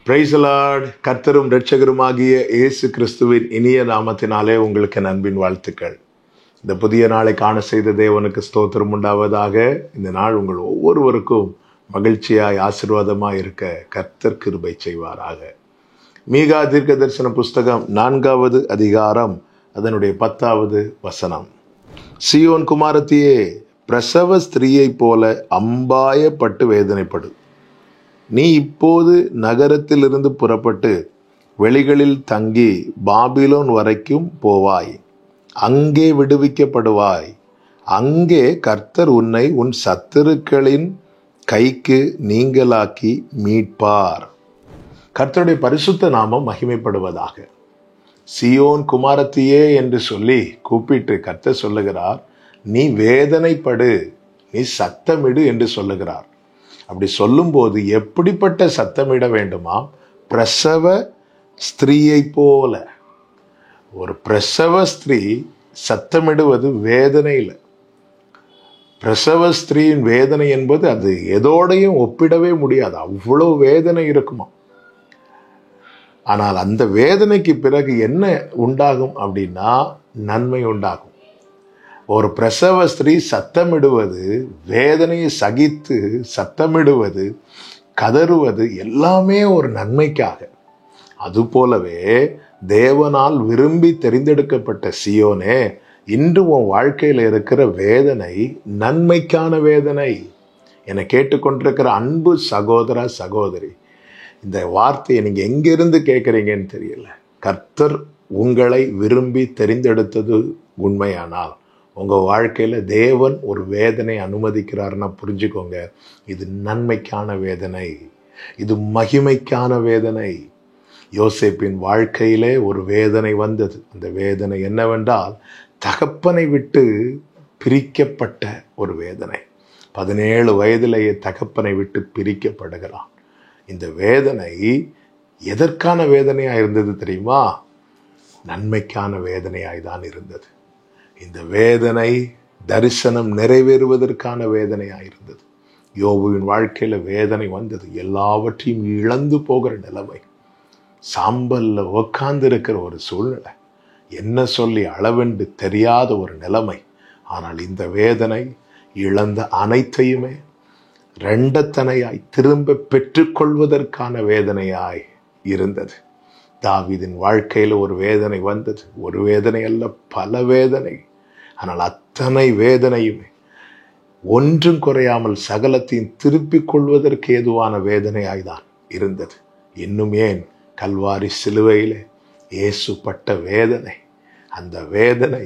Praise the Lord. கர்த்தரும் இரட்சகருமாகிய இயேசு கிறிஸ்துவின் இனிய நாமத்தினாலே உங்களுக்கு அன்பின் வாழ்த்துக்கள். இந்த புதிய நாளை காண செய்த தேவனுக்கு ஸ்தோத்திரம் உண்டாவதாக. இந்த நாள் உங்கள் ஒவ்வொருவருக்கும் மகிழ்ச்சியாய் ஆசீர்வாதமாய் இருக்க கர்த்தர் கிருபை செய்வாராக. மீகா தீர்க்க தரிசன புஸ்தகம் 4வது அதிகாரம் அதனுடைய 10வது வசனம். சீயோன் குமாரத்தியே, பிரசவ ஸ்திரீயைப் போல அம்பாயப்பட்டு வேதனைப்படு. நீ இப்போது நகரத்திலிருந்து புறப்பட்டு வெளிகளில் தங்கி பாபிலோன் வரைக்கும் போவாய். அங்கே விடுவிக்கப்படுவாய். அங்கே கர்த்தர் உன்னை உன் சத்துருக்களின் கைக்கு நீங்களாக்கி மீட்பார். கர்த்தருடைய பரிசுத்த நாமம் மகிமைப்படுவதாக. சீயோன் குமாரத்தியே என்று சொல்லி கூப்பிட்டு கர்த்தர் சொல்லுகிறார், நீ வேதனைப்படு, நீ சத்தமிடு என்று சொல்லுகிறார். அப்படி சொல்லும்போது எப்படிப்பட்ட சத்தமிட வேண்டுமா? பிரசவ ஸ்திரீயை போல. ஒரு பிரசவ ஸ்திரீ சத்தமிடுவது வேதனையில். பிரசவ ஸ்திரீயின் வேதனை என்பது அது எதோடையும் ஒப்பிடவே முடியாது. அவ்வளவு வேதனை இருக்குமா. ஆனால் அந்த வேதனைக்கு பிறகு என்ன உண்டாகும் அப்படின்னா நன்மை உண்டாகும். ஒரு பிரசவ ஸ்திரீ சத்தமிடுவது, வேதனையை சகித்து சத்தமிடுவது, கதறுவது எல்லாமே ஒரு நன்மைக்காக. அதுபோலவே தேவனால் விரும்பி தெரிந்தெடுக்கப்பட்ட சீயோனே, இன்று உன் வாழ்க்கையில் இருக்கிற வேதனை நன்மைக்கான வேதனை. என்னை கேட்டுக்கொண்டிருக்கிற அன்பு சகோதர சகோதரி, இந்த வார்த்தையை நீங்க எங்கிருந்து கேட்குறீங்கன்னு தெரியல. கர்த்தர் உங்களை விரும்பி தெரிந்தெடுத்தது உண்மையானால் உங்க வாழ்க்கையில தேவன் ஒரு வேதனை அனுமதிக்கிறார்னா புரிஞ்சுக்கோங்க, இது நன்மைக்கான வேதனை, இது மகிமைக்கான வேதனை. யோசேப்பின் வாழ்க்கையிலே ஒரு வேதனை வந்தது. அந்த வேதனை என்னவென்றால் தகப்பனை விட்டு பிரிக்கப்பட்ட ஒரு வேதனை. 17 வயதிலேயே தகப்பனை விட்டு பிரிக்கப்படுகிறான். இந்த வேதனை எதற்கான வேதனையா இருந்தது தெரியுமா? நன்மைக்கான வேதனையாய்தான் இருந்தது. இந்த வேதனை தரிசனம் நிறைவேறுவதற்கான வேதனையாயிருந்தது. யோபுவின் வாழ்க்கையில வேதனை வந்தது. எல்லாவற்றையும் இழந்து போகிற நிலைமை, சாம்பல்ல உட்கார்ந்து இருக்கிற ஒரு சூழ்நிலை, என்ன சொல்லி அளவென்று தெரியாத ஒரு நிலைமை. ஆனால் இந்த வேதனை இழந்த அனைத்தையுமே இரண்டத்தனையாய் திரும்ப பெற்றுக்கொள்வதற்கான வேதனையாய் இருந்தது. தாவீதின் வாழ்க்கையில் ஒரு வேதனை வந்தது. ஒரு வேதனை அல்ல, பல வேதனை. ஆனால் அத்தனை வேதனையுமே ஒன்றும் குறையாமல் சகலத்தையும் திருப்பிக் கொள்வதற்கு ஏதுவான வேதனையாய்தான் இருந்தது. இன்னும் ஏன் கல்வாரி சிலுவையிலே இயேசு பட்ட வேதனை, அந்த வேதனை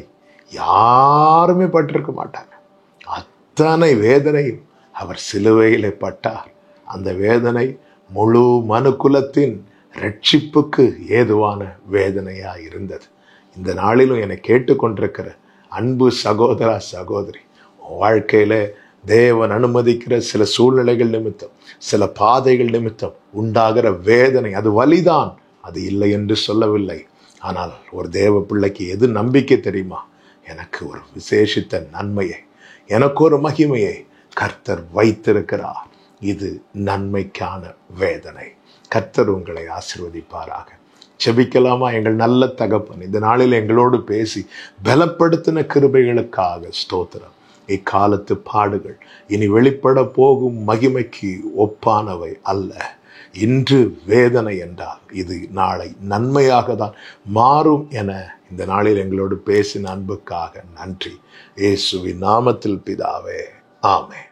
யாருமே பட்டிருக்க மாட்டாங்க. அத்தனை வேதனையும் அவர் சிலுவையிலே பட்டார். அந்த வேதனை முழு மனுக்குலத்தின் ரட்சிப்புக்கு ஏதுவான வேதனையா இருந்தது. இந்த நாளிலும் என்னை கேட்டுக்கொண்டிருக்கிற அன்பு சகோதர சகோதரி, வாழ்க்கையில தேவன் அனுமதிக்கிற சில சூழ்நிலைகள் நிமித்தம், சில பாதைகள் நிமித்தம் உண்டாகிற வேதனை, அது வலிதான், அது இல்லை என்று சொல்லவில்லை. ஆனால் ஒரு தேவ பிள்ளைக்கு எது நம்பிக்கை தெரியுமா? எனக்கு ஒரு விசேஷித்த நன்மையை, எனக்கு ஒரு மகிமையை கர்த்தர் வைத்திருக்கிறார். இது நன்மைக்கான வேதனை. கர்த்தர் உங்களை ஆசீர்வதிப்பாராக. செபிக்கலாமா? எங்கள் நல்ல தகப்பன், இந்த நாளில் எங்களோடு பேசி பலப்படுத்தின கிருபைகளுக்காக ஸ்தோத்திரம். இக்காலத்து பாடுகள் இனி வெளிப்பட போகும் மகிமைக்கு ஒப்பானவை அல்ல. இன்று வேதனை என்றால் இது நாளை நன்மையாக தான் மாறும் என இந்த நாளில் எங்களோடு பேசின அன்புக்காக நன்றி. இயேசுவின் நாமத்தில் பிதாவே, ஆமென்.